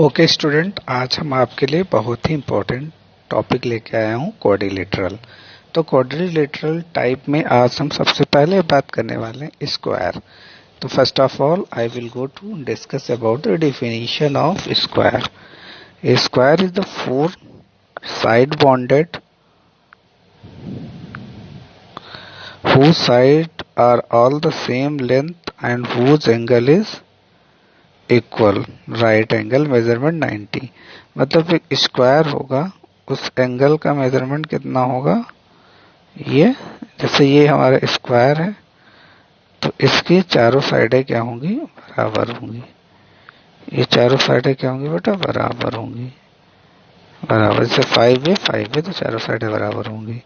Okay student, आज हम आपके लिए बहुत ही इम्पोर्टेंट टॉपिक लेके आया हूँ क्वाड्रिलेटरल। तो क्वाड्रिलेटरल टाइप में आज हम सबसे पहले बात करने वाले हैं स्क्वायर। तो first of all I will go to discuss about the definition of square. A square is the four side bonded whose side are all the same length and whose angle is equal right angle measurement 90। मतलब एक square होगा, उस angle का measurement कितना होगा, ये जैसे ये हमारा स्क्वायर है तो इसकी चारों साइडें क्या होंगी, बराबर होंगी। ये चारों साइडें क्या होंगी बेटा, बराबर होंगी। बराबर जैसे 5 है तो चारों साइडें बराबर होंगी।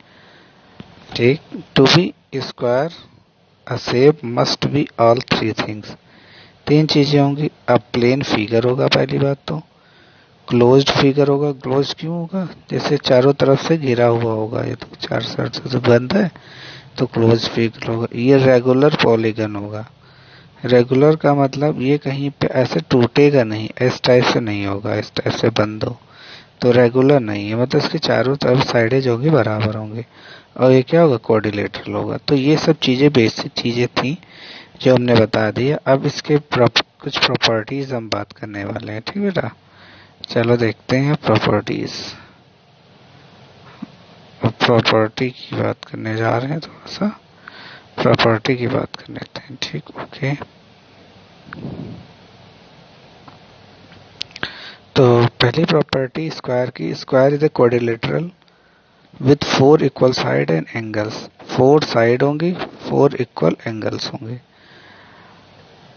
ठीक। To be square a shape must be all three things. तीन चीजें होंगी। अब प्लेन फिगर होगा, पहली बात तो क्लोज्ड फिगर होगा। क्लोज क्यों होगा, जैसे चारों तरफ से घिरा हुआ होगा, ये तो चार साइड से तो बंद है तो क्लोज फिगर होगा। ये रेगुलर पॉलीगन होगा। रेगुलर का मतलब ये कहीं पे ऐसे टूटेगा नहीं, इस टाइप से नहीं होगा, इस टाइप से बंद हो तो रेगुलर नहीं है, मतलब इसकी चारों तरफ साइडें जो होंगी बराबर होंगी। और ये क्या होगा, क्वाड्रिलेटरल होगा। तो ये सब चीजें बेसिक चीजें थी जो हमने बता दिया। अब इसके कुछ प्रॉपर्टीज हम बात करने वाले हैं। ठीक बेटा, चलो देखते हैं प्रॉपर्टीज। प्रॉपर्टी की बात करने जा रहे हैं, थोड़ा सा प्रॉपर्टी की बात कर लेते हैं। ठीक, ओके। तो पहली प्रॉपर्टी स्क्वायर की, square is a quadrilateral with 4 equal side and angles. 4 side होंगी, 4 इक्वल एंगल्स होंगे।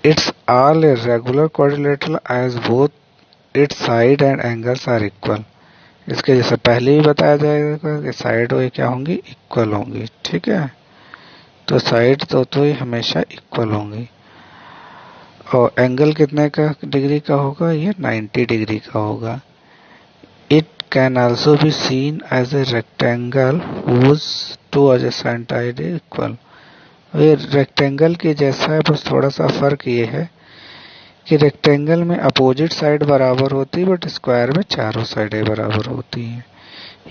It's all a regular quadrilateral as both its side and angles are equal। इसके जैसे पहले ही बताया जाएगा कि साइड वो क्या होंगी, इक्वल होंगी। ठीक है, तो साइड तो ये हमेशा इक्वल होंगी। और एंगल कितने का डिग्री का होगा, ये 90 डिग्री का होगा। It can also be seen as a rectangle whose two adjacent side is equal। ये रेक्टेंगल के जैसा है, बस थोड़ा सा फर्क ये है कि रेक्टेंगल में अपोजिट साइड बराबर होती है, बट स्क्वायर में चारों साइडें बराबर होती हैं।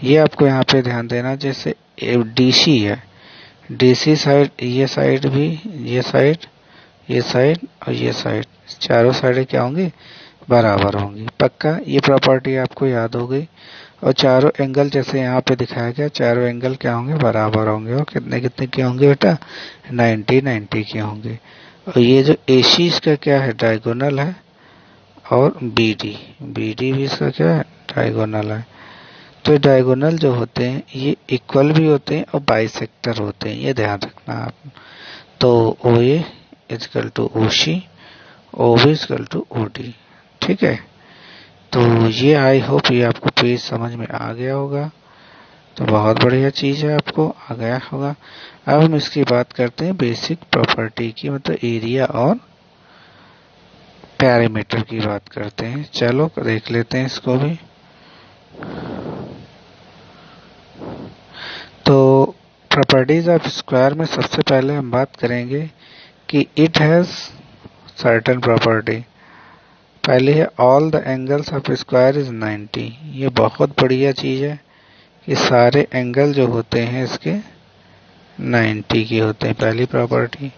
ये आपको यहाँ पे ध्यान देना। जैसे डीसी है, डीसी साइड, ये साइड भी, ये साइड, ये साइड और ये साइड, चारों साइडें क्या होंगी, बराबर होंगी। पक्का ये प्रॉपर्टी आपको याद हो गई। और चारों एंगल जैसे यहाँ पे दिखाया गया, चारों एंगल क्या होंगे, बराबर होंगे। और कितने कितने के होंगे बेटा, 90 के होंगे। और ये जो AC इसका क्या है, डायगोनल है। और BD भी इसका क्या है, डायगोनल है। तो डायगोनल जो होते हैं ये इक्वल भी होते हैं और बाइसेक्टर होते हैं, ये ध्यान रखना आप। तो OA is equal to OC, OB is equal to OD। ठीक है, तो ये आई होप ये आपको पेज समझ में आ गया होगा। तो बहुत बढ़िया चीज है, आपको आ गया होगा। अब हम इसकी बात करते हैं बेसिक प्रॉपर्टी की, मतलब एरिया और पैरामीटर की बात करते हैं। चलो देख लेते हैं इसको भी। तो प्रॉपर्टीज ऑफ स्क्वायर में सबसे पहले हम बात करेंगे कि इट हैज सर्टेन प्रॉपर्टी। पहले है all the angles of square is 90। ये बहुत बढ़िया चीज है कि सारे एंगल जो होते हैं इसके 90 के होते हैं, पहली प्रॉपर्टी।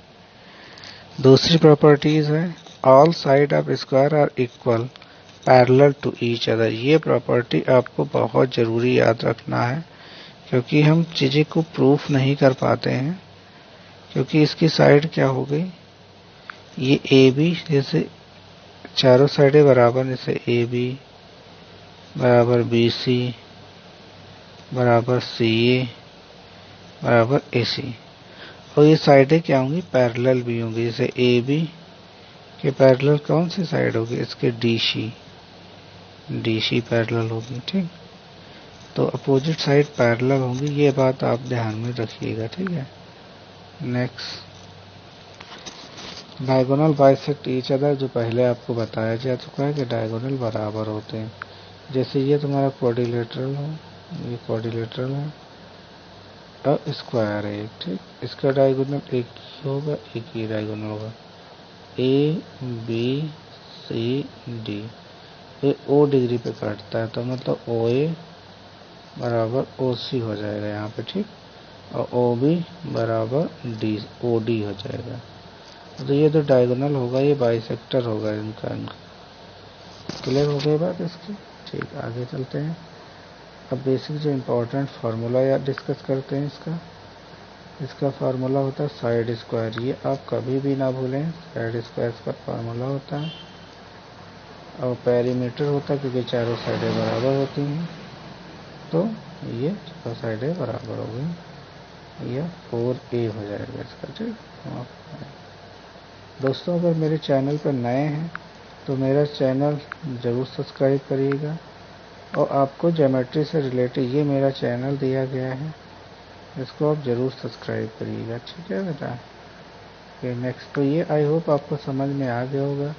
दूसरी प्रॉपर्टीज है all side of square are equal parallel to each other. ये प्रॉपर्टी आपको बहुत जरूरी याद रखना है, क्योंकि हम चीजें को प्रूफ नहीं कर पाते हैं। क्योंकि इसकी साइड क्या हो गई, ये AB जैसे चारों साइडें बराबर, जैसे AB बराबर BC बराबर CA बराबर AC। और ये साइडें क्या होंगी, पैरेलल भी होंगी। जैसे AB के पैरेलल कौन सी साइड होगी, इसके DC पैरेलल होगी। ठीक, तो अपोजिट साइड पैरेलल होंगी, ये बात आप ध्यान में रखिएगा। ठीक है, next diagonal bisect each other, जो पहले आपको बताया जा चुका है कि डायगोनल बराबर होते हैं। जैसे ये तुम्हारा क्वाड्रिलेटरल है, ये क्वाड्रिलेटरल है और स्क्वायर है एक। ठीक, इसका डायगोनल एक ही होगा, एक ही डायगोनल होगा। ABCD ये ओ डिग्री पे काटता है, तो मतलब ओ ए बराबर ओ सी हो जाएगा यहाँ पे, ठीक। और ओ बी बराबर डी ओ डी हो जाएगा। तो ये तो डायगोनल होगा, ये बाइसेक्टर होगा इनका। क्लियर हो गई बात इसकी, ठीक। आगे चलते हैं। अब बेसिक जो इम्पोर्टेंट फार्मूला याद डिस्कस करते हैं इसका फार्मूला होता है साइड स्क्वायर। ये आप कभी भी ना भूलें, साइड स्क्वायर का फार्मूला होता है। और पेरीमीटर होता है, क्योंकि चारों साइडें बराबर होती हैं, तो ये चारों साइडें बराबर हो गई, यह 4a हो जाएगा इसका, ठीक। दोस्तों, अगर मेरे चैनल पर नए हैं तो मेरा चैनल ज़रूर सब्सक्राइब करिएगा। और आपको ज्योमेट्री से रिलेटेड ये मेरा चैनल दिया गया है, इसको आप ज़रूर सब्सक्राइब करिएगा, ठीक है बेटा। फिर नेक्स्ट, तो ये आई होप आपको समझ में आ गया होगा।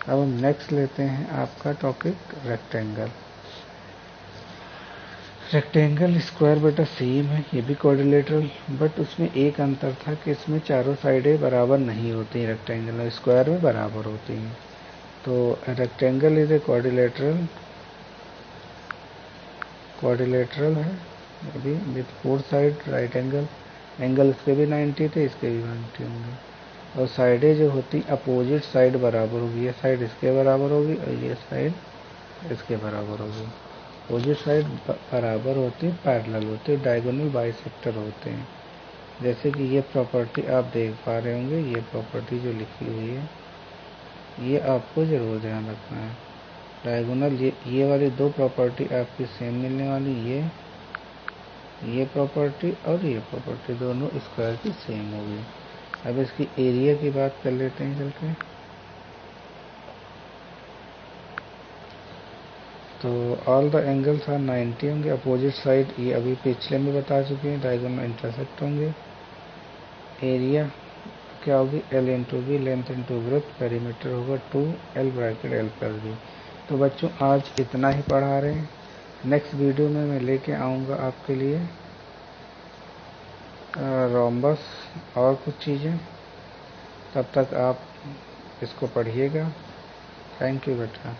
अब हम नेक्स्ट लेते हैं आपका टॉपिक रेक्टेंगल। रेक्टेंगल स्क्वायर बेटा सेम है, ये भी क्वाड्रिलेटरल, बट उसमें एक अंतर था कि इसमें चारों साइडें बराबर नहीं होती, रेक्टेंगल में स्क्वायर में बराबर होती हैं। तो रेक्टेंगल इज ए क्वाड्रिलेटरल है, ये भी विथ 4 साइड राइट एंगल इसके भी 90 थे, इसके भी 90 होंगे। और साइडें जो होती अपोजिट साइड बराबर होगी, ये साइड इसके बराबर होगी और ये साइड इसके बराबर होगी। अपोजिट साइड बराबर होती, पैरेलल होती, डायगोनल बाइसेक्टर होते हैं। जैसे कि ये प्रॉपर्टी आप देख पा रहे होंगे, ये प्रॉपर्टी जो लिखी हुई है, ये आपको ज़रूर ध्यान रखना है। डायगोनल ये वाली दो प्रॉपर्टी आपकी सेम मिलने वाली, ये प्रॉपर्टी और ये प्रॉपर्टी दोनों स्क्वायर की सेम होगी। अब इसकी एरिया की बात कर लेते हैं चल के। तो ऑल द एंगल्स आर 90 होंगे, अपोजिट साइड ये अभी पिछले में बता चुके हैं, डायगोनल इंटरसेक्ट होंगे। एरिया क्या होगी, L into B, length into breadth, perimeter होगा 2 L ब्रैकेट L+B। तो बच्चों आज इतना ही पढ़ा रहे हैं। नेक्स्ट वीडियो में मैं लेके आऊँगा आपके लिए रोम्बस और कुछ चीज़ें। तब तक आप इसको पढ़िएगा। थैंक यू बेटा।